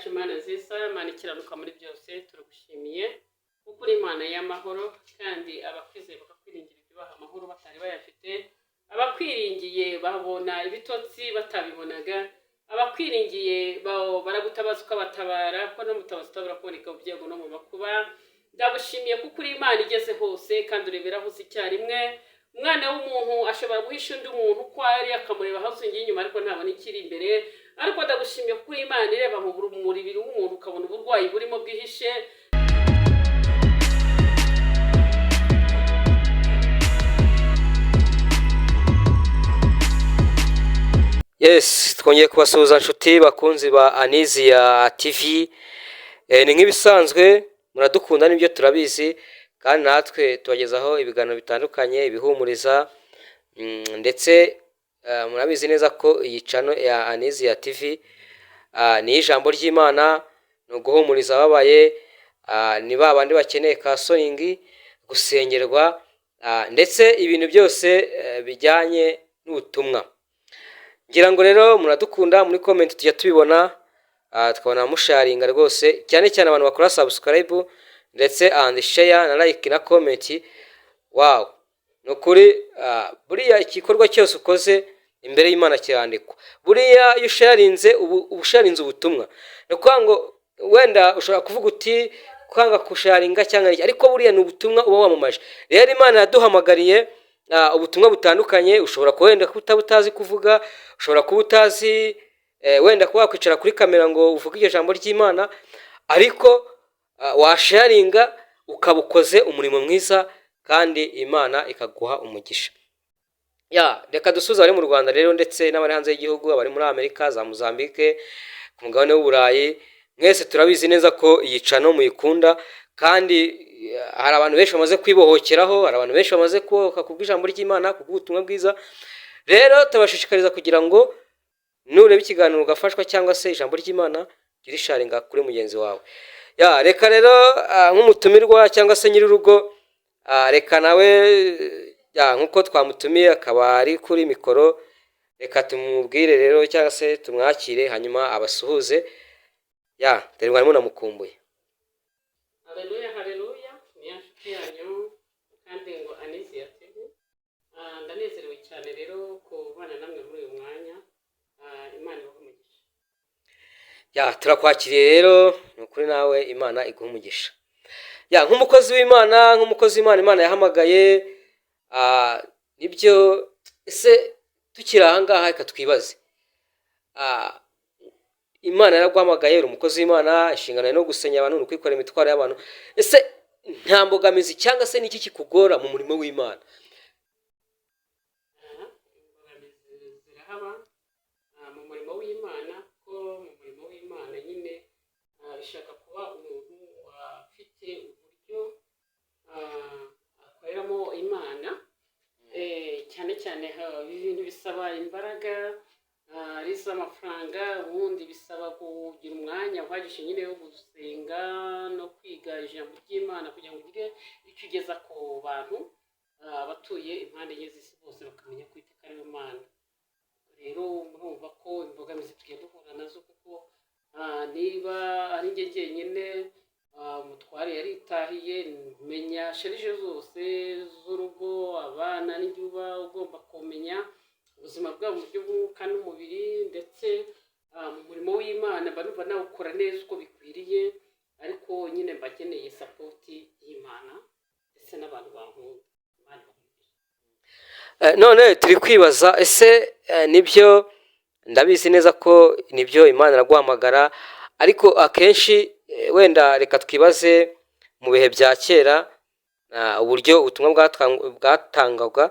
yacu Imana nziza, Imana ikiranuka muri byose, turagushimiye kuko uri Imana y'amahoro kandi abakwizeye bakakwiringira ibyubaha amahoro batari bayafite, abakwiringiye babona ibitotsi batabibonaga, abakwiringiye baragutabaza ukabatabara ko no mutabaza utabura kuboneka mu byago no mu makuba. Ndagushimiye kuko uri Imana igeze hose kandi urebera hose icyarimwe. Umwana w'umuntu ashobora guhisha undi muntu uko ari akamureba hasi ngiye inyuma ariko ntabona ikiri imbere, ariko ndagushimiye kuko uri Imana ireba mu mubiri w'umuntu ukabona uburwayi burimo bwihishe. Yes, twongeye kubasuhuza nshuti bakunzi ba Anizia TV. Ni nk'ibisanzwe muradukunda n'ibyo turabizi kandi natwe tubagezaho ibiganiro bitandukanye ibihumuriza, ndetse murabizi neza ko iyi channel ya Anizia TV ni ijambo ry'Imana, no guhumuriza ababaye, ni babandi bakeneye counseling, gusengerwa, ndetse ibintu byose bijyanye n'ubutumwa. Ngira ngo rero muradukunda, muri comment tujya tubibona, tukabona musharinga rwose, cyane cyane abantu bakora subscribe ndetse and share na like na comment. Wow, nukuri buriya igikorwa cyose ukoze imbere y'Imana kirandikwa. Buriya iyo usharinze ubusharinze ubutumwa, no kwango wenda ushobora kuvuga uti kwanga kusharinga cyangwa ariko buriya ni ubutumwa uba wamamaje. Rero Imana yaduhamagariye ubutumwa butandukanye. Ushobora kuwenda kutabutazi kuvuga, ushobora kuba utazi wenda kuba kwicara kuri kamera ngo uvuge iryo jambo ry'Imana, ariko washaringa ukabukoze umurimo mwiza kandi Imana ikaguha umugisha. Reka dusuza abari mu Rwanda rero ndetse n'abari hanze y'igihugu, abari muri Amerika, za Mozambique, ku mugabane w'Uburayi, mwese turabizi neza ko iyi channel muyikunda kandi hari abantu benshi bamaze kwibohokeraho, hari abantu benshi bamaze kubohoka kubw'ijambo ry'Imana, kubw'ubutumwa bwiza. Rero tabashishikariza kugira ngo nureba ikiganiro ugafashwa cyangwa se ijambo ry'Imana girisharinga kuri mugenzi wawe. Reka rero nk'umutumirwa cyangwa se nyir'urugo, reka nawe nkuko twamutumiye akaba ari kuri mikoro, reka tumubwire rero cyangwa se tumwakire hanyuma abasuhuze. Dore mwari mukumbuye. Haleluya, haleluya, ni inshuti yanyu kandi ngo Anizia TV. Ndanezerewe cyane rero kubana namwe muri uyu mwanya. Imana ibahe umugisha. Turakwakiriye rero, nukuri nawe Imana iguha umugisha. Nk'umukozi w'Imana, Imana yahamagaye, nibyo ese tukiri aha ngaha reka twibaze. Imana yaraguhamagaye, uri umukozi w'Imana, inshingano no gusenya abantu, no kwikorera imitwaro y'abantu. Ese nta mbogamizi cyangwa se niki kikugora mu murimo w'Imana? Zirahaba mu murimo w'Imana, ko mu murimo w'Imana nyine bishaka kuba umuntu afite uburyo akoreramo Imana, cyane cyane ibintu bisaba imbaraga ari iz'amafaranga, ubundi bisaba kugira umwanya uhagije nyine wo gusenga no kwiga ijambo ry'Imana kugira ngo ugire icyo ugeza ku bantu abatuye impande y'isi bose bakamenya ko Iteka ari Imana. Rero murumva ko imbogamizi tugiye duhura nazo, kuko niba ari njye jyenyine, umutware yaritahiye, menya sharije zose z'urugo, abana n'ibyo uba ugomba kumenya ubuzima bwabo mu buryo bw'umwuka n'umubiri, ndetse mu murimo w'Imana mba nawukora neza uko bikwiriye, ariko nyine mbakeneye sapoti y'Imana ndetse n'abantu bankunda. None turi kwibaza, ese nibyo ndabizi neza ko nibyo Imana iraguhamagara, ariko akenshi wenda reka twibaze mu bihe bya kera uburyo ubutumwa bwatangwaga.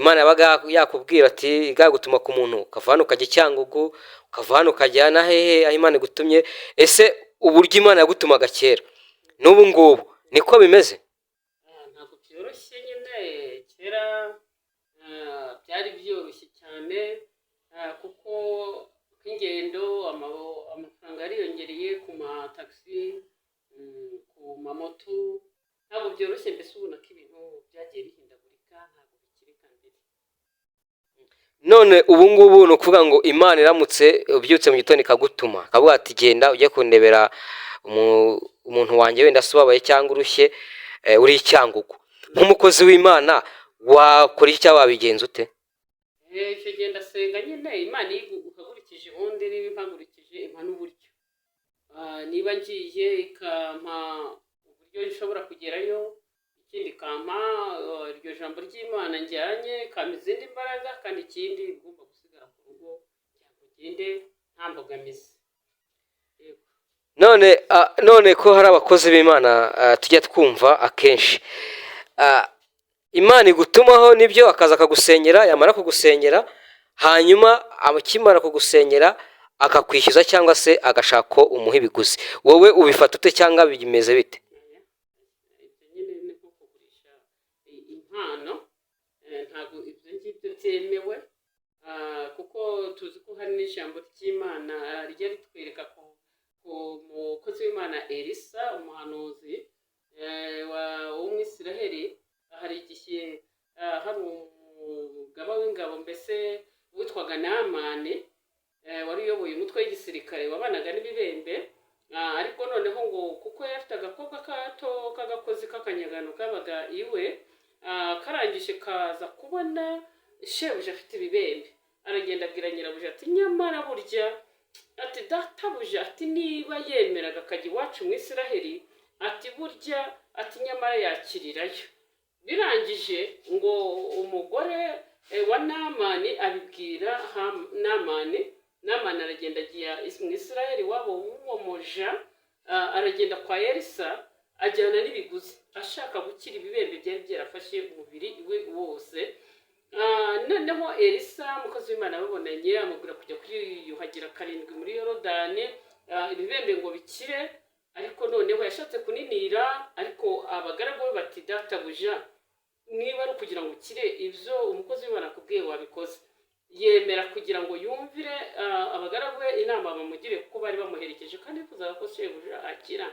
Imana yabaga yakubwira ati igagutuma ku muntu, ukava hano ukajya Cyangugu, ukava hano ukajya na hehe aho Imana igutumye. Ese uburyo Imana yagutumaga kera n'ubu ngubu niko bimeze? Ntabwo byoroshye nyine. Kera byari byoroshye cyane, kuko nk'ingendo amafaranga yariyongereye ku mataxi, ku mamoto, ntabwo byoroshye. Mbese ubona ko ibintu byagiye bihindagurika, ntabwo bikiri kandi none ubu ngubu ni ukuvuga ngo Imana iramutse ubyutse mu gitondo ikagutuma ikavuga ati genda ujye kundebera umuntu wanjye wenda asubabaye cyangwa urushye uri icyangugu, nk'umukozi w'Imana wakora iki cyangwa wabigenza ute? icyo gihe ndasenga nyine Imana ihagurikije ubundi niba impagurikije impa n'uburyo, niba ngiye ikampa uburyo nshobora kugerayo, ikindi ikampa iryo jambo ry'Imana njyanye, ikampa izindi mbaraga, kandi ikindi ngomba gusigara ku rugo kugira ngo ngende nta mbogamizi. none ko hari abakozi b'Imana tujya twumva akenshi Imana igutumaho nibyo akaza akagusengera, yamara kugusengera hanyuma akimara kugusengera akakwishyuza cyangwa se agashaka ko umuha ibiguzi, wowe ubifata ute cyangwa bimeze bite? Ibyo nyine ni nko kugurisha impano, ntabwo ibyo ngibyo byemewe, kuko tuzi ko hari n'ijambo ry'Imana rijya ritwereka ku mukozi w'Imana Elisa, umuhanuzi w'Umwisiraheli. Hari igihe hari umugaba w'ingabo mbese witwaga Namani, wari uyoboye umutwe w'igisirikare wabanaga n'ibibembe, ariko noneho ngo kuko yari afite agakobwa gato k'agakozi k'akanyagano kabaga iwe, karangije kaza kubona shebuja afite ibibembe, aragenda abwira nyirabuja ati nyamara burya ati databuja ati niba yemeraga akajya iwacu mu Isiraheli ati burya ati nyamara yakirirayo. Birangije ngo umugore wa Namani abibwira Namani aragenda agiye mu Isiraheli wabo w'uwomoja, aragenda kwa Elisa ajyana n'ibiguzi ashaka gukira ibibembe byari byarafashe umubiri we wose. Noneho Elisa umukozi w'Imana ababonanye amubwira kujya kwiyuhagira 7 muri Yorodani ibibembe ngo bikire, ariko noneho yashatse kuninira, ariko abagaragu be bati databuja niba ari ukugira ngo ukire ibyo umukozi w'Imana akubwiye wabikoze, yemera kugira ngo yumvire abagaragu be inama bamugire kuko bari bamuherekeje kandi bifuzaga ko shebuja akira.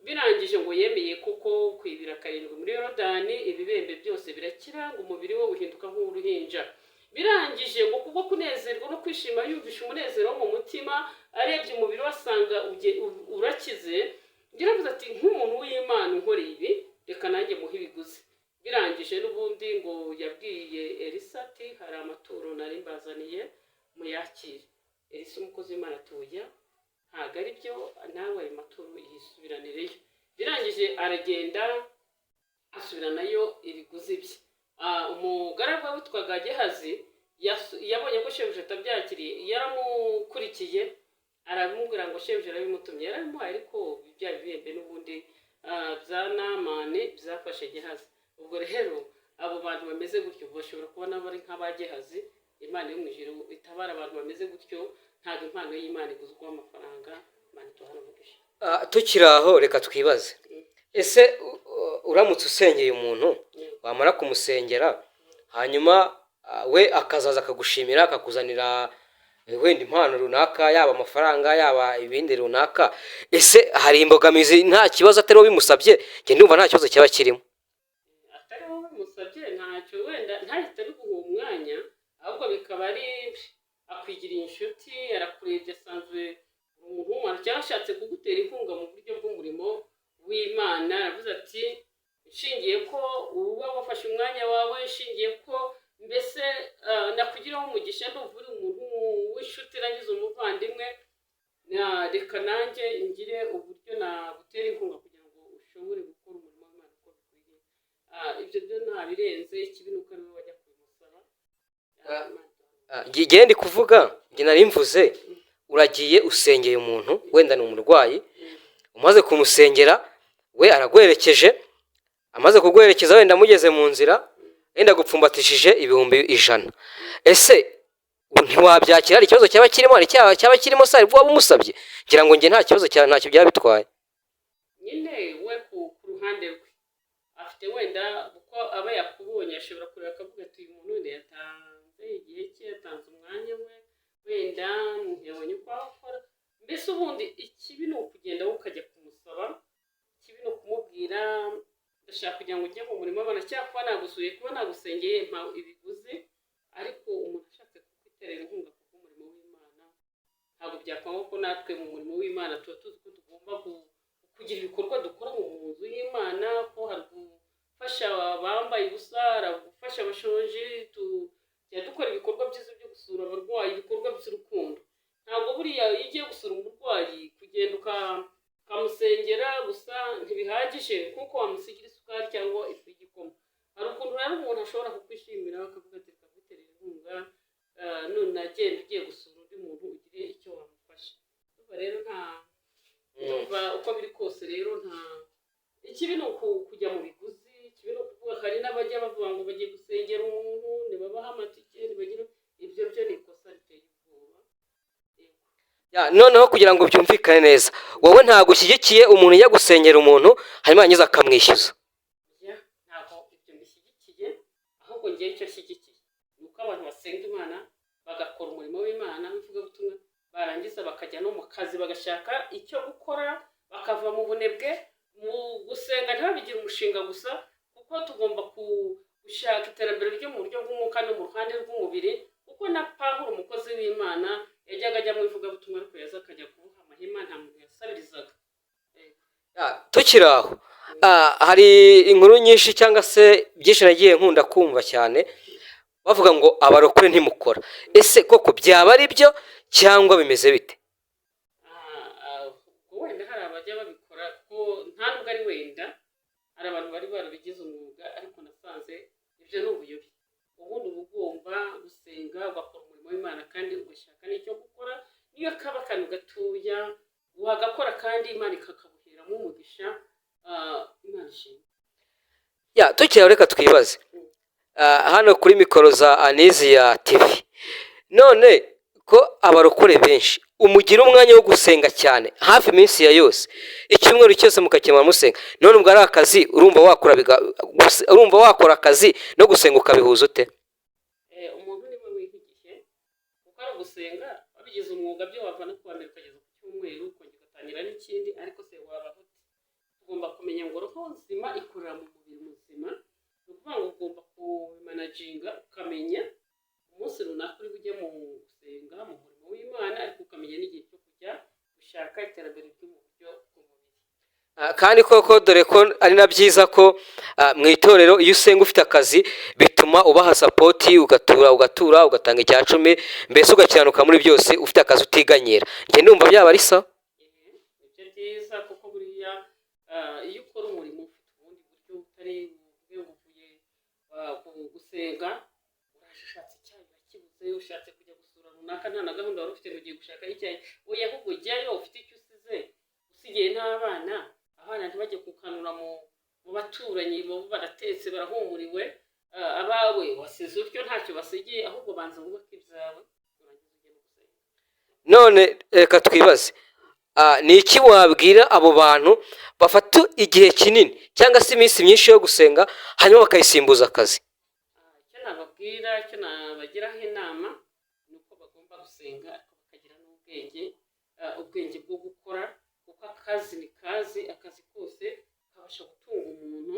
Birangije ngo yemeye kuko kwibira 7 muri Yorodani ibibembe byose birakira, ngo umubiri we uhinduka nk'uruhinja. Birangije ngo kubwo kunezerwa no kwishima yumvisha umunezero wo mu mutima, arebye umubiri wasanga urakize, yaravuze ati nk'umuntu w'Imana unkoreye ibi reka nanjye muhe ibiguzi. Birangije n'ubundi ngo yabwiye Elisa ati hari amaturo nari mbazaniye muyakire. Elisa umukozi w'Imana atuya ntabwo ari byo, nawe ayo maturo yisubiranireyo. Birangije aragenda asubiranayo ibiguzi bye. Umugaragu witwaga Gehazi yabonye ko shebuja atabyakiriye, yaramukurikiye aramubwira ngo shebuja arabimutumye, yarabimuhaye, ariko bya bibembe n'ubundi bya Namani byafashe Gehazi. Ubwo rero abo bantu bameze gutyo bashobora kubona bari nk'abagehazi. Imana yo mu ijuru itabara abantu bameze gutyo, ntabwo impano y'Imana iguzwa amafaranga. Imana ituhana umugisha. Tukiri aho reka twibaze, ese uramutse usengeye umuntu wamara kumusengera hanyuma we akazaza akagushimira akakuzanira wenda impano runaka, yaba amafaranga yaba ibindi runaka, ese hari imbogamizi nta kibazo atari we bimusabye? Njye ndumva nta kibazo cyaba kirimo. Atari wowe bimusabye ntacyo, wenda ntahita biguha umwanya, ahubwo bikaba ari akwigira inshuti, arakurebye asanzwe umuntu cyashatse kugutera inkunga mu buryo bw'umurimo w'Imana. Aravuze ati nshingiye ko uba wafashe umwanya wawe, nshingiye ko mbese nakugiraho umugisha, ndumva uri umuntu w'inshuti nagize umuvandimwe, reka nanjye ngire uburyo nagutera inkunga kugira ngo ushobore gukora umurimo w'Imana uko bikwiriye. Ibyo byo ntabirenze, ikibi ni uko ari wowe wajya kubimusaba. Njye ndi kuvuga, njye nari mvuze uragiye usengeye umuntu wenda ni umurwayi, umaze kumusengera we araguherekeje, amaze kuguherekeza wenda mugeze mu nzira wenda gupfumbatishije 100,000, ese ntiwabyakira? Hari ikibazo cyaba kirimo? Hari cyaba kirimo se waba umusabye? Ngira ngo njye nta kibazo ntacyo byaba bitwaye. Nyine we ku ruhande rwe afite wenda uko aba yakubonye ashobora kureba akavuga ati uyu muntu wenda yatanze igihe cye, yatanze umwanya we, wenda ntiyabonye uko akora. Mbese ubundi ikibi ni ukugenda ukajya kumusaba, ikibi ni ukumubwira ndashaka kugira ngo ujye mu murimo w'Imana, cyangwa kuba nagusuye, kuba nagusengeye mpa ibiguzi, ariko umuntu ashatse guterera inkunga kuko umurimo w'Imana ntabwo byakwanga ko natwe mu murimo w'Imana tuba tuzi ko tugomba kugira ibikorwa dukora mu nzu y'Imana, ko hari gufasha abambaye ubusa, hari gufasha abashonje, tujya dukora ibikorwa byiza byo gusura abarwayi, ibikorwa by'urukundo. Ntabwo buriya iyo ugiye gusura umurwayi kugenda ukamusengera gusa ntibihagije kuko wamusigira isukari cyangwa ifu y'igikoma. Hari ukuntu rero umuntu ashobora kukwishimira akavuga ati reka nguterere inkunga, none agenda ugiye gusura undi muntu ugire icyo wamufasha. Urumva rero ndumva uko biri kose rero nta ikibi ni kujya mu biguzi, ikibi ni ukuvuga hari n'abajya bavuga ngo bagiye gusengera umuntu ntibabaha amatike ntibagira ibyo byo ni ikosa riteye ubwoba. Noneho kugira ngo byumvikane neza, wowe ntabwo ushyigikiye umuntu ujya gusengera umuntu hanyuma yarangiza akamwishyuza? Ntabwo ibyo mbishyigikiye, ahubwo ngewe icyo nshyigikiye ni uko abantu basenga Imana bagakora umurimo w'Imana w'ivugabutumwa, barangiza bakajya no mu kazi bagashaka icyo gukora, bakava mu bunebwe mu gusenga ntibabigire umushinga gusa, kuko tugomba gushaka iterambere ryo mu buryo bw'umwuka no mu ruhande rw'umubiri, kuko na Pawulo umukozi w'Imana yajyaga ajya mu ivugabutumwa ariko yaza akajya kuboha amahema, nta muntu yasabirizaga. Tukiri aho, hari inkuru nyinshi cyangwa se byinshi nagiye nkunda kumva cyane bavuga ngo abarokore ntimukora. Ese koko byaba ari byo cyangwa bimeze bite? Wenda hari abajya babikora kuko nta nubwo ari wenda, hari abantu bari barabigize umwuga, ariko nasanze ibyo ni ubuyobe. Ubundi uba ugomba gusenga ugakora umurimo w'Imana kandi ugashaka n'icyo gukora, niyo kaba akantu gatoya wagakora kandi Imana ikakabuheramo umugisha. Imana ishimwe. Tukiri reka twibaze, hano kuri mikoro za Aniziya TV, none ko abarokore benshi umugira umwanya wo gusenga cyane hafi iminsi ya yose, icyumweru cyose mukakemura musenga, none ubwo ari akazi urumva wakora akazi no gusenga ukabihuza ute? Umuntu niwe wihigiye, kuko ari gusenga wabigize umwuga, byo wava no kuwa mbere ukageza ku cyumweru ukongera ugatangira n'ikindi, ariko se wabaho ute? Tugomba kumenya ngo roho nzima ikorera mu mubiri muzima, ni ukuvuga ngo ugomba kubimanaginga, ukamenya umunsi runaka uri bujye mu gusenga mu murimo w'Imana, ariko ukamenya n'igihe cyo kujya gushaka iterambere ryo mu buryo bw'umubiri. Kandi koko dore ko ari na byiza ko mu itorero iyo usenga ufite akazi bituma ubaha sapoti, ugatura ugatanga icya 10, mbese ugakiranuka muri byose ufite akazi utiganyira. Njye ndumva byaba ari sawa. Ibyo byiza kuko buriya iyo ukora umurimo ufite ubundi buryo utari uvuye gusenga, urashatse icyayi urakibuze, ushatse kujya gusura runaka nta na gahunda wari ufite ngo ugiye gushaka icyayi, oya ahubwo ujyayo ufite icyo usigiye n'abana, abana ntibajye kukanura mu baturanyi, bo baratetse barahumuriwe, abawe wasize utyo ntacyo basigiye, ahubwo banza wubake ibyawe urangiza ujye gusenga. None reka twibaze, ni iki wabwira abo bantu bafata igihe kinini cyangwa se iminsi myinshi yo gusenga hanyuma bakayisimbuza akazi? Icyo nababwira, icyo nabagiraho inama ni uko bagomba gusenga ariko bakagira n'ubwenge bwo gukora, kuko akazi ni akazi kose kabasha gutunga umuntu.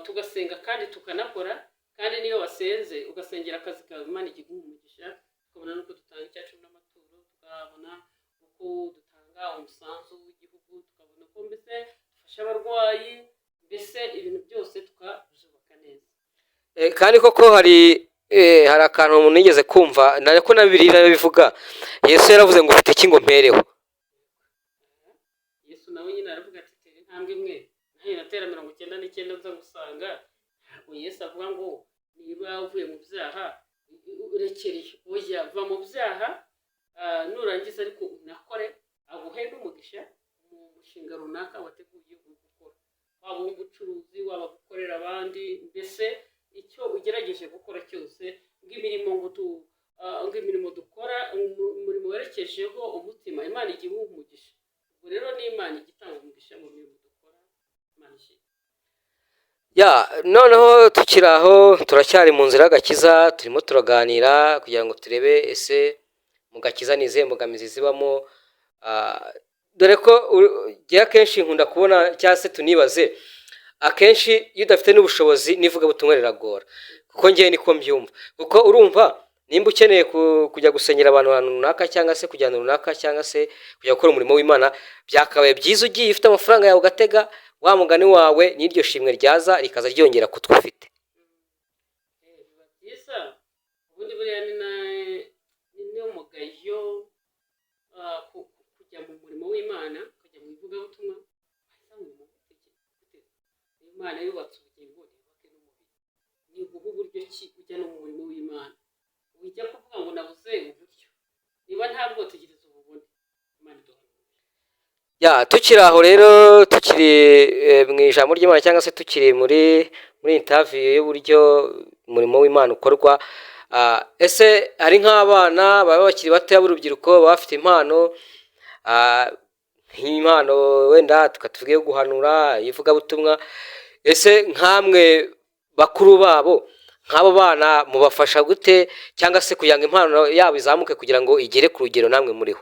Tugasenga kandi tukanakora, kandi niyo wasenze ugasengera akazi kawe Imana iguha umugisha, tukabona nuko dutanga icya 10 n'amaturo, tukabona uko dutanga umusanzu w'igihugu, tukabona ko mbese dufasha abarwayi, mbese ibintu byose tukabizubaka neza. Kandi koko hari akantu umuntu yigeze kumva, nareko na Bibiliya bivuga, Yesu yaravuze ngo ufite iki ngo mpereho. Yesu nawe nyine aravuga ati tera intambwe imwe nayo natera 99 nza gusanga. Ntabwo Yesu avuga ngo niba uvuye mu byaha urekereye, oya va mu byaha, nurangiza ariko unakore, aguhe n'umugisha mu mushinga runaka wateguye gukora, waba ubucuruzi, waba gukorera abandi, mbese icyo ugerageje gukora cyose, ng'imirimo dukora umurimo werekejeho umutima, Imana igihe umugisha. Ubwo rero ni Imana igitanga umugisha mu mirimo dukora. Imana ishimwe. Noneho tukiri aho, turacyari mu nzira y'agakiza, turimo turaganira kugira ngo turebe ese mu gakiza ni izihe mbogamizi zibamo. Dore ko akenshi nkunda kubona cyangwa se tunibaze, akenshi iyo udafite n'ubushobozi n'ivugabutumwa riragora, kuko ngewe niko mbyumva, kuko urumva nimba ukeneye kujya gusengera abantu ahantu runaka cyangwa se kujyana runaka cyangwa se kujya gukora umurimo w'Imana, byakabaye byiza ugiye ufite amafaranga yawe ugatega wa mugani wawe n'iryo shimwe ryaza rikaza ryongera kutwufite. biba byiza ubundi buriya ni umugayo kujya mu murimo w'Imana, kujya mu ivugabutumwa, Imana yubatse ubugingo yubake n'umubiri. Ni uguha uburyo ki ujya no mu murimo w'Imana, ujya kuvuga ngo nabuze uburyo, niba ntabwo tegereza ububone. Imana iduha. Tukiri aho rero, tukiri mu ijambo ry'Imana cyangwa se tukiri muri interview y'uburyo umurimo w'Imana ukorwa, ese hari nk'abana baba bakiri bato b'urubyiruko baba bafite impano, nk'impano wenda tukatuvuge yo guhanura, ivugabutumwa, ese nkamwe bakuru babo nk'abo bana mubafasha gute cyangwa se kugira ngo impano yabo izamuke kugira ngo igere ku rugero namwe muriho?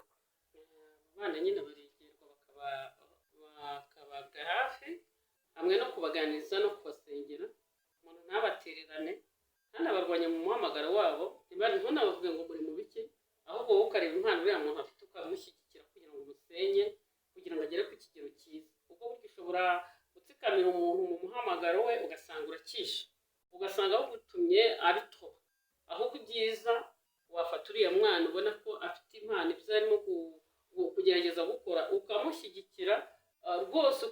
Abana nyine baregerwa bakabaga hafi, hamwe no kubaganiriza no kubasengera, umuntu ntabatererane ntanabarwanya mu muhamagaro wabo, ntunabavuge ngo muri mu biki, ahubwo wowe ukareba impano uriya muntu afite ukamushyigikira kugira ngo umusenye kugira ngo agere ku kigero cyiza. Ubwo buryo ushobora gutsikamira umuntu mu muhamagaro we ugasanga urakisha, ugasanga agutumye abitoba, ahubwo ibyiza wafata uriya mwana ubona ko afite impano ibyo arimo kugerageza gukora ukamushyigikira rwose,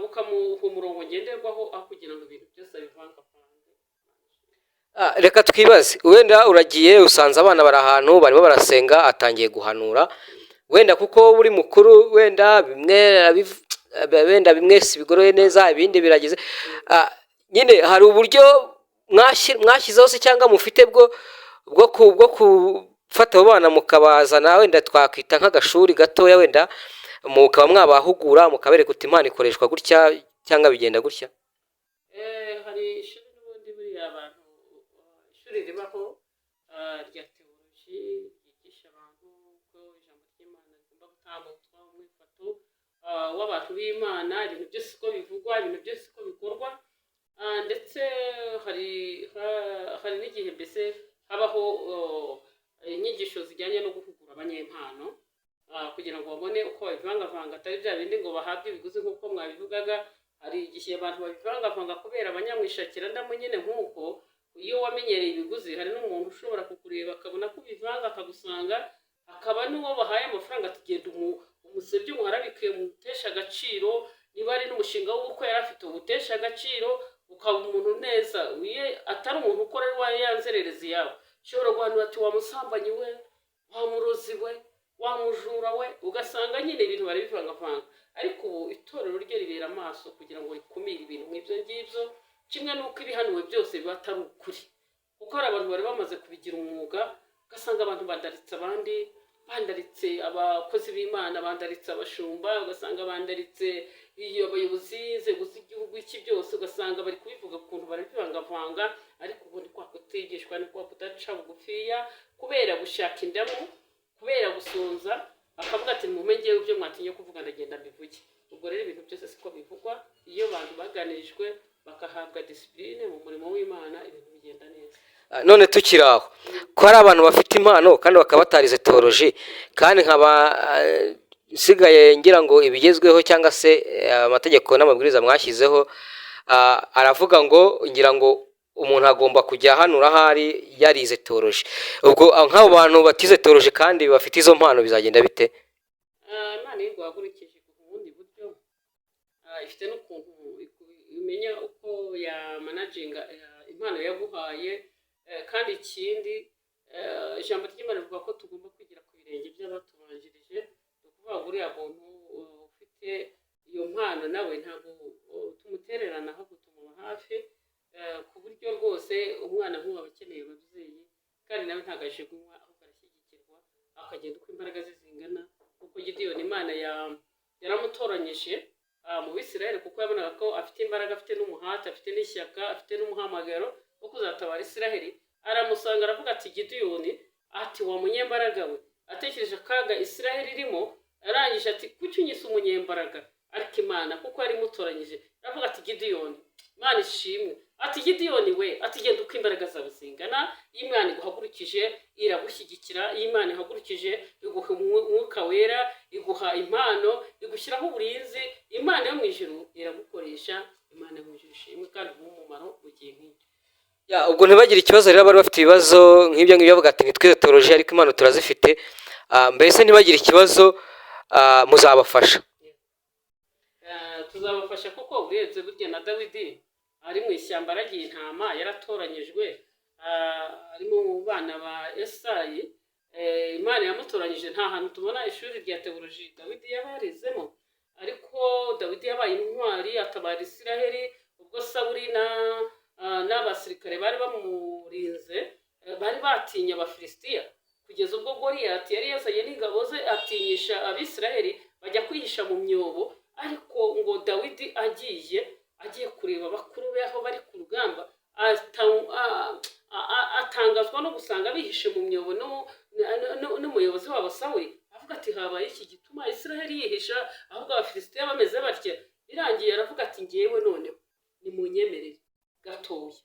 ukamuha umurongo ngenderwaho aho kugira ngo ibintu byose abivanga. Reka twibaze, wenda uragiye usanze abana bari ahantu barimo barasenga, atangiye guhanura, wenda kuko buri mukuru wenda bimwe si bigoroye neza, ibindi birageze, nyine hari uburyo mwashyizeho se cyangwa mufite bwo gufata abo bana mukabazana, wenda twakwita nk'agashuri gatoya, wenda mukaba mwabahugura mukabereka uti impano ikoreshwa gutya cyangwa bigenda gutya? Hari ishuri n'ubundi buriya abantu, ishuri ribaho rya teoloji ryigisha abantu ko ijambo ry'Imana rigomba gutambutsa umwifato w'abantu b'Imana, ibintu byose uko bivugwa, ibintu byose uko bikorwa, ndetse hari n'igihe mbese habaho inyigisho zijyanye no guhugura abanyempano kugira ngo babone uko babivangavanga, atari bya bindi ngo bahabwe ibiguzi nk'uko mwabivugaga. Hari igihe abantu babivangavanga kubera abanyamwishakira ndamo nyine, nk'uko iyo wamenyereye ibiguzi hari n'umuntu ushobora kukureba akabona ko ubivanga akagusanga, akaba n'uwo bahaye amafaranga tugenda umusebye umuharabike umutesha agaciro, niba ari n'umushinga w'uko yari afite umutesha agaciro, ukaba umuntu neza atari umuntu ukora yanzererezi yawe, ushobora guhanura ati wa musambanyi we, wa murozi we, wa mujura we, ugasanga nyine ibintu barabivangavanga. Ariko ubu itorero rye ribera amaso kugira ngo rikumire ibintu nk'ibyo ngibyo, kimwe n'uko ibihanuwe byose biba atari ukuri, kuko hari abantu bari bamaze kubigira umwuga, ugasanga abantu bandaritse abandi, bandaritse abakozi b'Imana, bandaritse abashumba, ugasanga bandaritse abayobozi inzego z'igihugu, iki byose ugasanga bari kubivuga ukuntu barabivangavanga. Ariko ubu ni kwa kutigishwa, ni kwa kudaca bugufiya, kubera gushaka indamu, kubera gusonza, akavuga ati mumenye ibyo mwatinye kuvuga ndagenda mbivuge. Ubwo rero ibintu byose siko bivugwa, iyo abantu baganirijwe bakahabwa discipline mu murimo w'Imana, ibintu bigenda neza. None tukiri aho, ko hari abantu bafite impano kandi bakaba batarize teoloji, kandi nkaba nsigaye ngira ngo ibigezweho cyangwa se amategeko n'amabwiriza mwashyizeho aravuga ngo ngira ngo umuntu agomba kujya hanura ahari yarize teoloji. Ubwo nk'abo bantu batize teoloji kandi bafite izo mpano bizagenda bite? Imana iyo iguhagurukije ku bundi buryo, ifite n'ukuntu imenya uko yamanaginga impano yaguhaye. Kandi ikindi, ijambo ry'Imana rivuga ko tugomba kwigira ku birenge by'abatubanjirije, ni ukuvuga ngo uriya muntu ufite iyo mpano nawe ntabwo tumutererana, ahubwo tumuba hafi, ku buryo rwose umwana nk'uwo aba akeneye ababyeyi, kandi nawe ntabwo ajugunywa, ahubwo arashyigikirwa akagenda uko imbaraga ze zingana. Kuko Gideyoni Imana yaramutoranyije mu Bisirayeli, kuko yabonaga ko afite imbaraga, afite n'umuhati, afite n'ishyaka, afite n'umuhamagaro wo kuzatabara Isiraheli. Aramusanga aravuga ati Gideyoni, ati wa munyembaraga we, atekereje akaga Isiraheli irimo, arangije ati kuki unyise umunyembaraga? Ariko Imana kuko yari imutoranyije aravuga ati Gideyoni, Imana ishimwe, ati Gideyoni we, ati genda uko imbaraga zawe zingana, iyo Imana iguhagurukije iragushyigikira, iyo Imana ihagurukije iguha umwuka wera, iguha impano, igushyiraho uburinzi, Imana yo mu ijuru iragukoresha, Imana yo mu ijuru ishimwe kandi iguha umumaro mu gihe nk'iki. ubwo ntibagire ikibazo rero, bari bafite ibibazo nk'ibyo ngibyo bavuga ati nitwize teoloji ariko impano turazifite, mbese ntibagire ikibazo, muzabafasha. Tuzabafasha kuko urebye burya na Dawidi ari mu ishyamba aragiye intama, yaratoranyijwe, ari mu bana ba Esayi, Imana yamutoranyije. Nta hantu tubona ishuri rya teoloji Dawidi yabarizemo, ariko Dawidi yabaye intwari atabara Isiraheli ubwo Sawuli n'abasirikare bari bamurinze bari batinya Abafilisitiya, kugeza ubwo Goliyati yari yazanye n'ingabo ze atinyisha Abisiraheli bajya kwihisha mu myobo. Ariko ngo Dawidi agiye kureba bakuru be aho bari ku rugamba, atangazwa no gusanga bihishe mu myobo n'umuyobozi wabo Sawuli, avuga ati habaye iki gituma Isiraheli yihisha ahubwo Abafilisitiya bameze batya. Birangiye aravuga ati ngewe noneho nimunyemerere gatoya,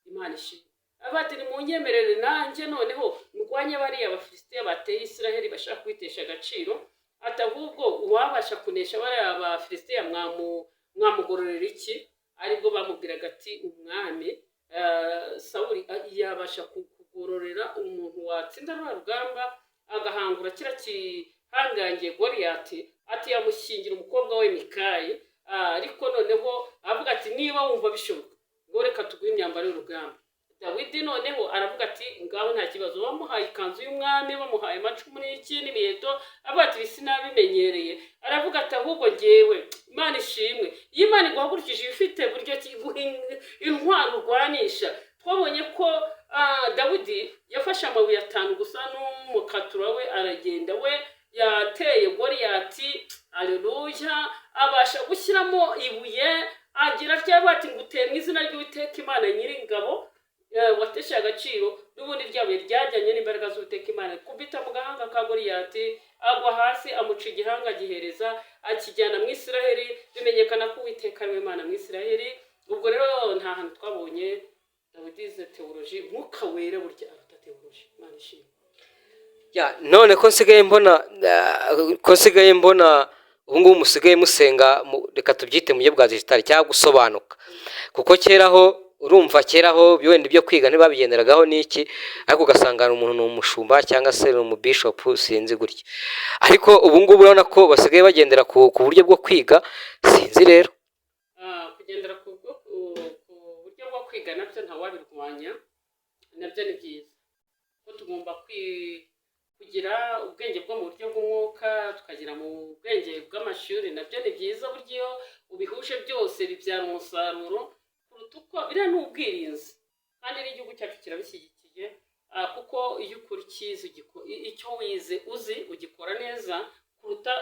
Imana ishimwe, abati nimunyemerere nanjye noneho ndwanye bariya Abafilisitiya bateye Isiraheli bashaka kwitesha agaciro, ati ahubwo uwabasha kunesha bariya Abafilisitiya mwamugororera iki? Aribwo bamubwiraga ati umwami Sawuli yabasha kugororera umuntu watsinda rwa rugamba agahangura kira kihangangiye Goliyati, ati yamushyingira umukobwa we Mikayi. Ariko noneho avuga ati niba wumva bishoboka ngo reka tuguhe imyambaro y'urugamba. Dawidi noneho aravuga ati ngaho nta kibazo, bamuhaye ikanzu y'umwami, bamuhaye amacumu n'iki n'imiheto, avuga ati bisi nabimenyereye. Aravuga ati ahubwo ngewe Imana ishimwe, iyo Imana iguhagurukije ifite buryo kiguha intwaro urwanisha. Twabonye ko Dawidi yafashe amabuye 5 gusa n'umukatura we, aragenda we yateye Goliyati, aleluya, abasha gushyiramo ibuye, agira ryaba ati nguteye mu izina ry'Uwiteka Imana Nyiringabo watesha agaciro, n'ubundi ryabuye ryajyanye n'imbaraga z'Uwiteka Imana kubita mu gahanga ka Goliyati, agwa hasi amuca igihanga gihereza, akijyana mu Isiraheli, bimenyekana ko Uwiteka ari Imana mu Isiraheli. Ubwo rero nta hantu twabonye Dawidi ze teoloji, mwuka wera burya aruta teoloji. Imana ishimwe. None ko nsigaye mbona ubu ngubu musigaye musenga, reka tubyite mu buryo bwa digitali cyangwa gusobanuka, kuko keraho urumva keraho wenda ibyo kwiga ntibabigenderagaho n'iki, ariko ugasanga umuntu ni umushumba cyangwa se ni umubishopu sinzi gutya, ariko ubu ngubu urabona ko basigaye bagendera ku buryo bwo kwiga, sinzi rero kugendera ku buryo bwo kwiga nabyo ntawabirwanya, nabyo ni byiza ko tugomba kugira ubwenge bwo mu buryo bw'umwuka, tukagira mu bwenge bw'amashuri, nabyo ni byiza. Buryo iyo ubihuje byose bibyara umusaruro kuruta uko biriya ni ubwirinzi, kandi n'igihugu cyacu kirabishyigikiye, kuko iyo ukora icyo wize uzi ugikora neza kuruta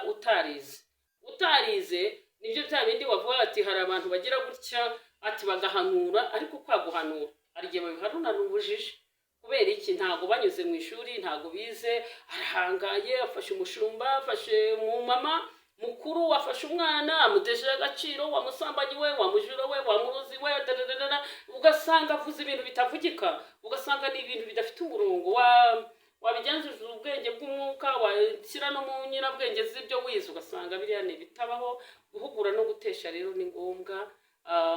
utarize. Nibyo bya bindi wavuga ati hari abantu bagira gutya ati bagahanura, ariko kwaguhanura hari igihe babihanura n'ubujiji. Kubera iki? Ntago banyuze mu ishuri, ntago bize, arahangaye, afashe umushumba, afashe umumama mukuru, afashe umwana, amutesheje agaciro, wamusambanyi we, wamujura we, wamuruzi we, ugasanga avuze ibintu bitavugika, ugasanga ni ibintu bidafite umurongo. Wabigenzuje ubwenge bw'umwuka, washyira no mu nyirabwenge z'ibyo wize, ugasanga biriya ni bitabaho. Guhugura no gutesha rero ni ngombwa.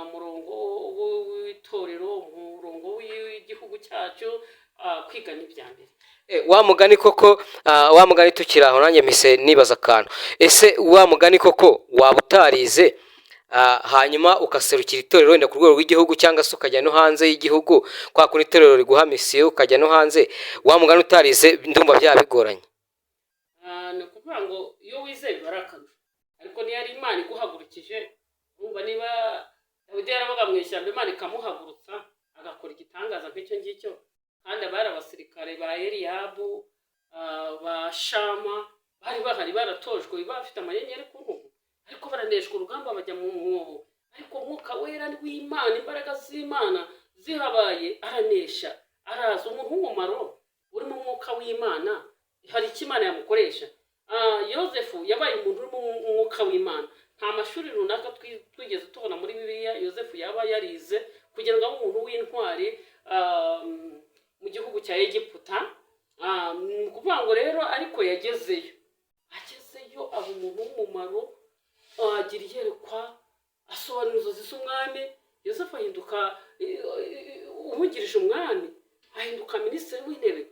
Umurongo w'itorero, umurongo w'igihugu cyacu, kwiga ni ibya mbere. wa mugani tukiri aho nanjye mise nibaza akantu, ese wa mugani koko waba utarize hanyuma ukaserukira itorero wenda ku rwego rw'igihugu cyangwa se ukajya no hanze y'igihugu, kwa kundi itorero riguha misiyo ukajya no hanze, wa mugani utarize ndumva byaba bigoranye. Ni ukuvuga ngo iyo wize biba ari akarusho, ariko niyo ari Imana iguhagurukije, urumva niba Dawidi yarabaga mu ishyamba Imana ikamuhagurutsa agakora igitangaza nk'icyo ngicyo, kandi abari abasirikare ba Eliyabu, ba Shama bari bahari baratojwe, bafite amanyenyeri ku ntugu, ariko baraneshwa urugamba bajya mu mwobo. Ariko umwuka wera w'Imana, imbaraga z'Imana zihabaye, aranesha, araza. Umuntu w'umumaro uri mu mwuka w'Imana hari icyo Imana yamukoresha. Yosefu yabaye umuntu uri mu mwuka w'Imana. Nta mashuri runaka twigeze tubona muri Bibiliya Yosefu yaba yarize kugira ngo abe umuntu w'intwari mu gihugu cya Egiputa. Ni ukuvuga ngo rero ariko agezeyo aba umuntu w'umumaro, agira iyerekwa, asobanura inzozi z'umwami. Yosefu ahinduka umwungirije umwami, ahinduka minisitiri w'intebe,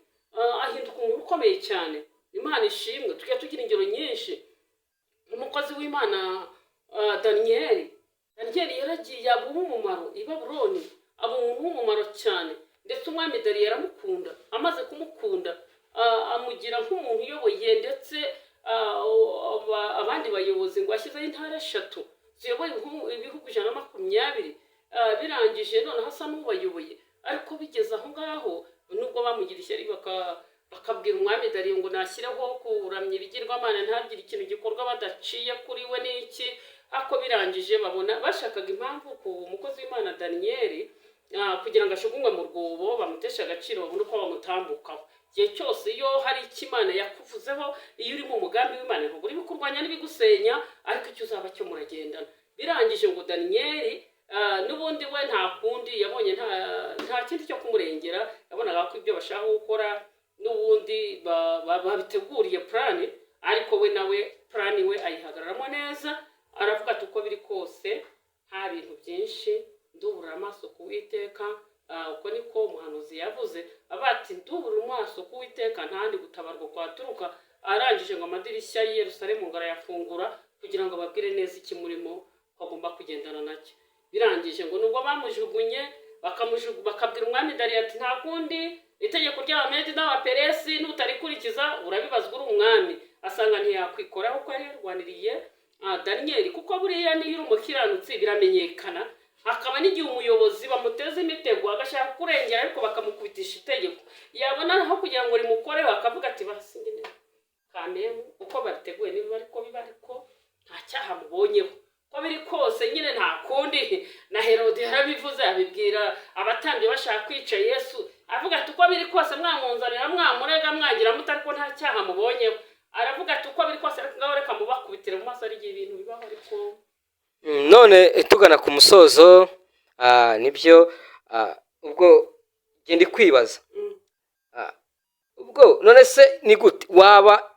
ahinduka umuntu ukomeye cyane. Imana ishimwe. Tujya tugira ingero nyinshi. Umukozi w'Imana Daniyeli yaragiye aba uw'umumaro i Babuloni, aba umuntu w'umumaro cyane, ndetse umwami Dariyo aramukunda. Amaze kumukunda amugira nk'umuntu uyoboye, ndetse abandi bayobozi ngo ashyizeho intara 3 ziyoboye ibihugu 120. Birangije noneho asa n'ubayoboye, ariko bigeze aho ngaho nubwo bamugira ishyari bakabwira umwami Dariyo ngo nashyireho kuramya ibigirwamana, ntagire ikintu gikorwa badaciye kuri we n'iki. Ako birangije babona bashakaga impamvu ku mukozi w'Imana Daniyeli kugira ngo ashugunywe mu rwobo, bamuteshe agaciro, babone uko bamutambukaho. Igihe cyose iyo hari icyo Imana yakuvuzeho, iyo uri mu mugambi w'Imana ntubura ibikurwanya n'ibigusenya, ariko icyo uzaba cyo muragendana. Birangije ngo Daniyeli n'ubundi we nta kundi yabonye, nta kindi cyo kumurengera. Yabonaga ko ibyo bashaka gukora n'ubundi babiteguriye plani, ariko we nawe plani we ayihagararamo neza. Aravuga ati uko biri kose nta bintu byinshi, ndubura amaso ku Uwiteka. Uko niko umuhanuzi yavuze, abati ndubura amaso ku Uwiteka ntandi gutabarwa kwaturuka. Arangije ngo amadirishya y'i Yerusalemu ngo arayafungura kugira ngo babwire neza iki murimo bagomba kugendana nacyo. Birangije ngo nubwo bamujugunye bakabwira umwami Dariyo ati nta kundi itegeko ry'Abamedi n'Abaperesi nutarikurikiza urabibazwa uri umwami. Asanga ntiyakwikoraho ko yari yarwaniriye Daniyeli, kuko buriya niyo uri umukiranutsi biramenyekana. Hakaba n'igihe umuyobozi bamuteze imitego agashaka kurengera, ariko bakamukubitisha itegeko. Yabona aho kugira ngo rimukoreho akavuga ati basingine kamemu uko babiteguye niba ariko biba, ariko nta cyaha mubonyeho. Ko biri kose nyine nta kundi. Na Herode yarabivuze, abibwira abatambyi bashaka kwica Yesu, avuga ati uko biri kose mwamunzanira mwamurega mwagira muti ariko nta cyaha mubonyeho. Aravuga ati uko biri kose reka mubakubitire mu maso, ari ibintu bibaho. Ariko none tugana ku musozo, nibyo ubwo genda kwibaza, ubwo none se ni gute waba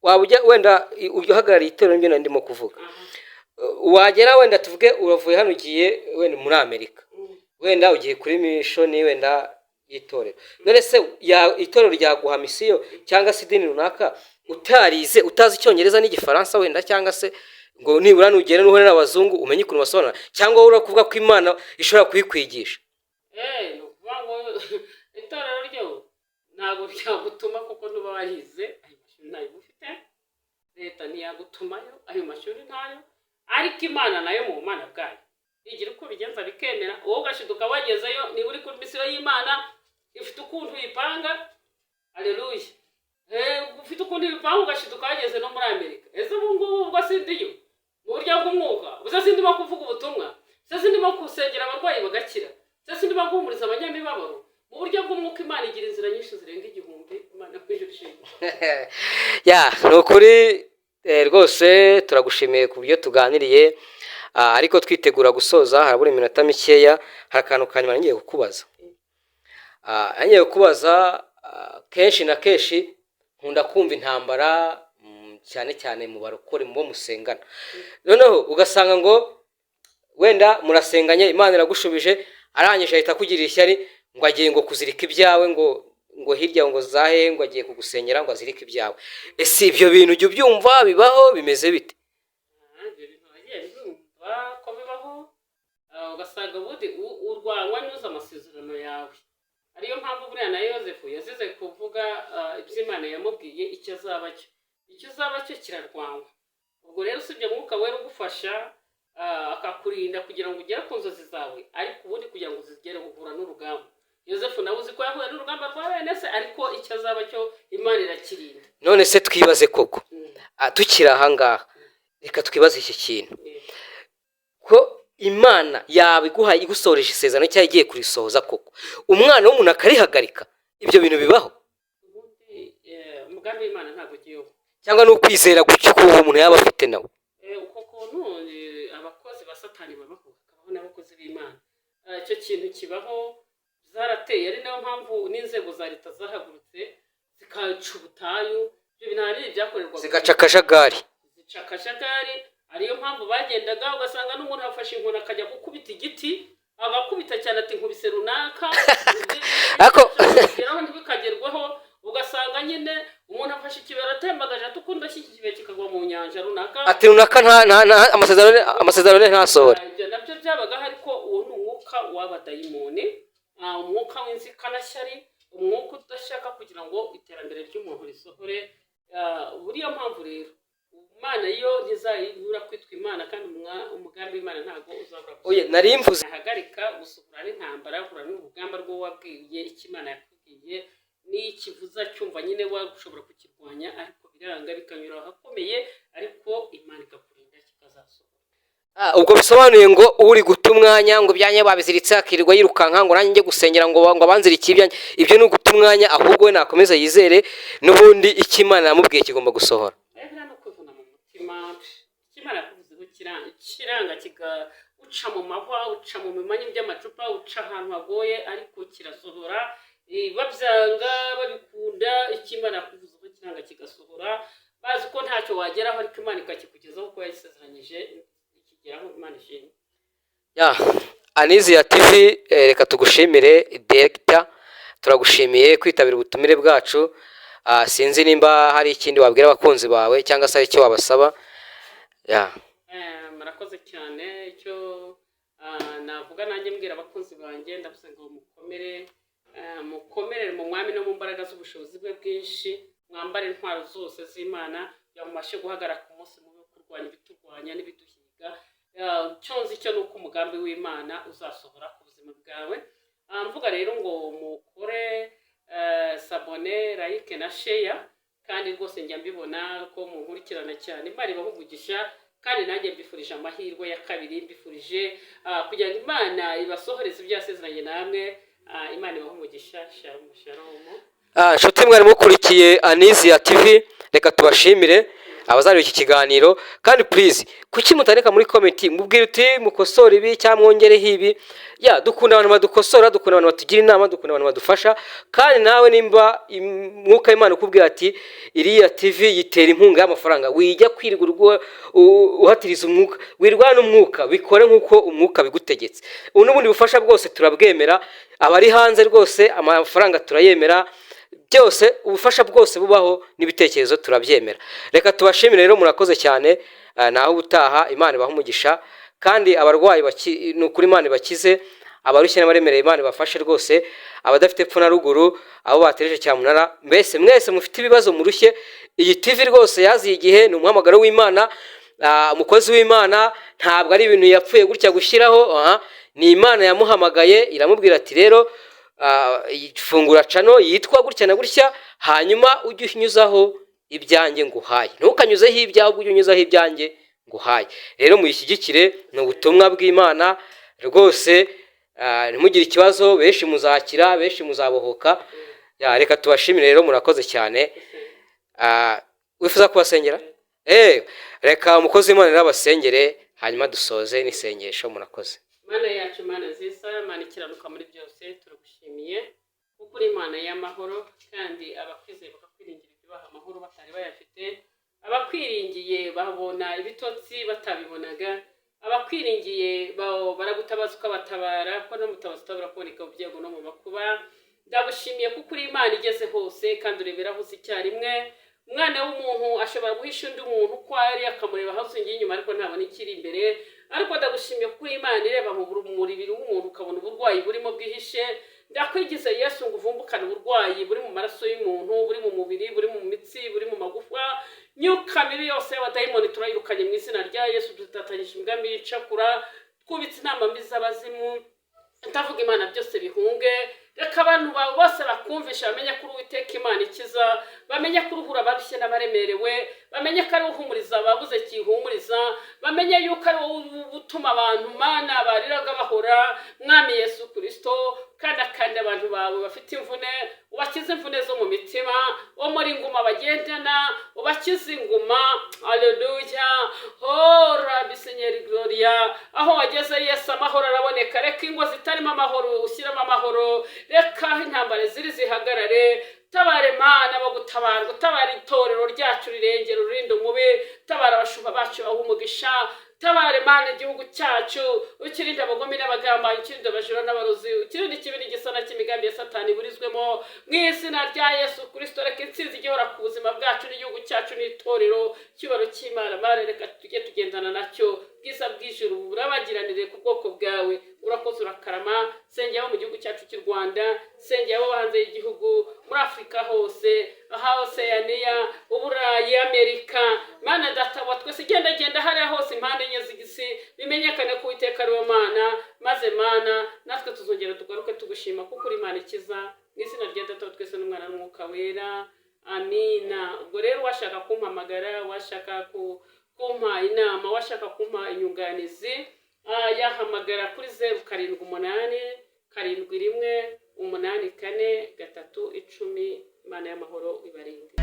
ujya wenda uhagarariye itorero n'ibyo ndimo kuvuga, wagera wenda tuvuge uravuye hano ugiye wenda muri Amerika, wenda ugiye kuri mishoni wenda y'itorero. None se itorero ryaguha misiyo cyangwa se idini runaka utarize, utazi Icyongereza n'Igifaransa wenda, cyangwa se ngo nibura nugera n'uhure n'abazungu umenye ukuntu basobanura, cyangwa wowe urakuvuga ko Imana ishobora kuyikwigisha? ni ukuvuga ngo itorero ryo ntabwo ryagutuma kuko ntuba warize, ayo mashuri ntayo ufite, leta ntiyagutumayo, ayo mashuri ntayo, ariko Imana nayo mu bumana bwayo igira uko bigenza bikemera. Wowe ugashiduka wagezeyo, niba uri kuri misiyo y'Imana ifite ukuntu uyipanga. Haleluya. Ufite ukuntu uyipanga ugashiduka wageze no muri Amerika. Ese ubu ngubu ubwo sindiyo mu buryo bw'umwuka, uza sindimo kuvuga ubutumwa, se sindimo kusengera abarwayi bagakira, se sindimo guhumuriza abanyamibabaro. Mu buryo bw'umwuka Imana igira inzira nyinshi zirenga 1000. Imana kwijurishije. Ni ukuri rwose turagushimiye ku byo tuganiriye, ariko twitegura gusoza, harabura iminota mikeya. Hari akantu kanyuma ngiye kukubaza. Ngiye kukubaza, kenshi na kenshi nkunda kumva intambara, cyane cyane mu barokore mu bo musengana. Noneho ugasanga ngo wenda murasenganye, Imana iragushubije, arangije ahita kugira ishyari ngo agiye ngo kuzirika ibyawe, ngo hirya ngo zahe ngo agiye kugusengera ngo azirike ibyawe. Ese ibyo bintu ujye ubyumva bibaho, bimeze bite? Ibyo bintu bagiye byumva ko bibaho, ugasanga ubundi urwanywa n'uza amasezerano yawe. Ariyo mpamvu buriya na Yosefu yazize kuvuga ibyo Imana yamubwiye icyo azaba cyo. Icyo uzaba cyo kirarwanywa. Ubwo rero usibye Mwuka Wera ugufasha akakurinda kugira ngo ugere ku nzozi zawe, ariko ubundi kugira ngo zigere uhura n'urugamba. Yosefu nawe uzi ko yahuye n'urugamba rwa bene se, ariko icyo azaba cyo Imana irakirinda. None se twibaze koko, tukiri aha ngaha, reka twibaze iki kintu, ko Imana yabiguha igusoreje isezerano cyangwa igiye kurisohoza, koko umwana w'umuntu akarihagarika? Ibyo bintu bibaho? Ubundi umugambi w'Imana ntabwo ugiyeho, cyangwa no kwizera gutyo ko umuntu yaba afite nawe? uko kuntu abakozi ba Satani babaho, hakabaho n'abakozi b'Imana. icyo kintu kibaho zarateye, ari nayo mpamvu n'inzego za leta zahagurutse zikaca ubutayu, ibyo bintu hari ibyakorerwa zigaca akajagari, ariyo mpamvu bagendaga ugasanga n'umuntu afashe inkoni akajya gukubita igiti, agakubita cyane ati nkubise runaka ariko ntibikagerweho, ugasanga nyine umuntu afashe ikibero atembagaje ati uko ndashyi ikibero kikagwa mu nyanja runaka, ati runaka amasezerano ntasohore. ibyo nabyo byabagaho, ariko uwo ni umwuka w'abadayimoni, umwuka w'inzikanashyari, umwuka udashaka kugira ngo iterambere ry'umuntu risohore. Buriya mpamvu rero Imana yo ntizayibura kwitwa Imana, kandi umugambi w'Imana ntabwo uzabura nari mvuze hagarika gusohora n'intambara, kura n'urugamba rwo wabwiye icyo Imana yakubwiye n'ikivuza cyumva nyine washobora kukirwanya, ariko biranga bikanyura ahakomeye, ariko Imana ikakurinda kikazasohora. ubwo bisobanuye ngo uri guta umwanya ngo byanye babiziritse akirirwa yirukanka ngo nanjye njye gusengera ngo abanzire ikibyanjye, ibyo ni uguta umwanya, ahubwo we nakomeza yizere n'ubundi icyo Imana yamubwiye kigomba gusohora. Ikimara kuvuzeho kiranga uca mu mahwa, uca mu bimanyi by'amacupa, uca ahantu hagoye, ariko kirasohora, babyanga babikunda, ikimara kuvuzeho kiranga kigasohora, bazi ko ntacyo wageraho, ariko Imana ikakikugezaho uko yayisezeranyije, ikigeraho Imana ishimwe. Aniziya TV, reka tugushimire director, turagushimiye kwitabira ubutumire bwacu. Sinzi nimba hari ikindi wabwira abakunzi bawe cyangwa se icyo wabasaba. Murakoze cyane. Icyo navuga nanjye mbwira abakunzi banjye, ndavuze ngo mukomerere mu mwami no mu mbaraga z'ubushobozi bwe bwinshi, mwambare intwaro zose z'Imana, yamubashe guhagarara ku munsi mubi wo kurwanya ibiturwanya n'ibiduhiga. Cyonzi icyo ni uko umugambi w'Imana uzasohora ku buzima bwawe. Mvuga rero ngo mukore sabone, like na share, kandi rwose njya mbibona ko munkurikirana cyane. Imana ibahugugisha, kandi nanjye mbifurije amahirwe ya kabiri, mbifurije kugira ngo Imana ibasohoreze ibyo yasezeranye namwe. Imana ibahumugisha. Shalom shalom. Nshuti mwari mukurikiye Aniziya TV, reka tubashimire abazareba iki kiganiro, kandi please kuki mutareka muri comment mubwire uti mukosora ibi cyangwa mwongereho ibi. Dukunda abantu badukosora, dukunda abantu batugira inama, dukunda abantu badufasha, kandi nawe nimba mwuka Imana ukubwira ati iriya TV yitera inkunga y'amafaranga, wijya kwirwa uhatiriza umwuka, wirwana umwuka, bikore nkuko umwuka bigutegetse. Ubundi bufasha bwose turabwemera, abari hanze rwose amafaranga turayemera, byose ubufasha bwose bubaho n'ibitekerezo turabyemera. Reka tubashimire rero, murakoze cyane. Naho ubutaha, Imana ibahumugisha, kandi abarwayi n'ukuri Imana ibakize, abarushye n'abaremereye Imana ibafashe rwose, abadafite epfo na ruguru, abo batereje cyamunara, mbese mwese mufite ibibazo murushye, iyi TV rwose yaziye igihe, ni umuhamagaro w'Imana, umukozi w'Imana, ntabwo ari ibintu yapfuye gutya gushyiraho, ni Imana yamuhamagaye iramubwira ati rero fungura cano yitwa gutya na gutya, hanyuma ujye unyuzaho ibyanjye nguhaye, ntukanyuzeho ibyawe, ujye unyuzaho ibyanjye nguhaye. Rero muyishyigikire, ni ubutumwa bw'Imana rwose. Ntimugire ikibazo, benshi muzakira, benshi muzabohoka. Reka tubashimire rero, murakoze cyane. Wifuza kubasengera? Reka umukozi w'Imana rero abasengere, hanyuma dusoze n'isengesho. Murakoze. Mana yacu, Mana nziza, Mana ikiranuka muri byose, turagushimiye kuko uri Imana y'amahoro, kandi abakwizeye bakakwiringira ibyubaha amahoro batari bayafite, abakwiringiye babona ibitotsi batabibonaga, abakwiringiye baragutabaza ukabatabara, ko no mutabaza utabura kuboneka mu byago no mu makuba. Ndagushimiye kuko uri Imana igeze hose, kandi urebera hose icyarimwe. Umwana w'umuntu ashobora guhisha undi muntu uko ari, akamureba hasi ngiye inyuma ariko ntabona ikiri imbere, ariko ndagushimiye kuko uri Imana ireba mu mubiri w'umuntu ukabona uburwayi burimo bwihishe. Ndakwigize Yesu ngo uvumbukane uburwayi buri mu maraso y'umuntu, buri mu mubiri, buri mu mitsi, buri mu magufa. Myuka mibi yose y'abadayimoni turayirukanye mu izina rya Yesu, dutatanyije imigambi y'icakura, twubitse inama mbi z'abazimu, ndavuga Imana byose bihunge. Reka abantu bawe bose bakumvisha, bamenye ko Uwiteka Imana ikiza, bamenye ko uruhura abarushye n'abaremerewe, bamenye ko ari uhumuriza ababuze kihumuriza, bamenye yuko ari wowe utuma abantu Mana bariraga bahora, Mwami Yesu Kristo. Kandi abantu bawe bafite imvune, ubakize imvune zo mu mitima, wo muri nguma bagendana, ubakize inguma. Haleluya. Rabbi Seigneur Gloria, aho wageze Yesu amahoro araboneka. Reka ingo zitarimo amahoro, ushyiremo amahoro, reka aho intambara ziri zihagarare. Tabare Mana bagutabarwa, tabara itorero ryacu rirengera urinde umubi, tabara abashumba bacu baha umugisha, tabare Mana igihugu cyacu, ukirinde abagome n'abagambanyi, ukirinde abajura n'abarozi, ukirinde ikibi n'igisana cy'imigambi ya Satani burizwemo mu izina rya Yesu Kristo. Reka intsinzi igihora ku buzima bwacu n'igihugu cyacu n'itorero, cyubaro cy'Imana. Mana reka tujye tugendana nacyo, bwiza bw'ijuru burabagiranire ku bwoko bwawe. Urakoze urakarama. Sengera mu gihugu cyacu cy'u Rwanda, sengera abo hanze y'igihugu, muri Afrika hose, aha Oceania, Uburayi, Amerika. Mana data wa twese, genda hariya hose impande enye z'isi, bimenyekane ko Uwiteka ari we Mana. Maze Mana natwe tuzongera tugaruke tugushima kuko uri Imana ikiza, mu izina rya Data wa twese n'Umwana n'Umwuka wera. Amina. Ubwo rero washaka kumpamagara, washaka kumpa inama, washaka kumpa inyunganizi, yahamagara kuri 078 7 1 8 4 3 10. Imana y'amahoro ibarinde.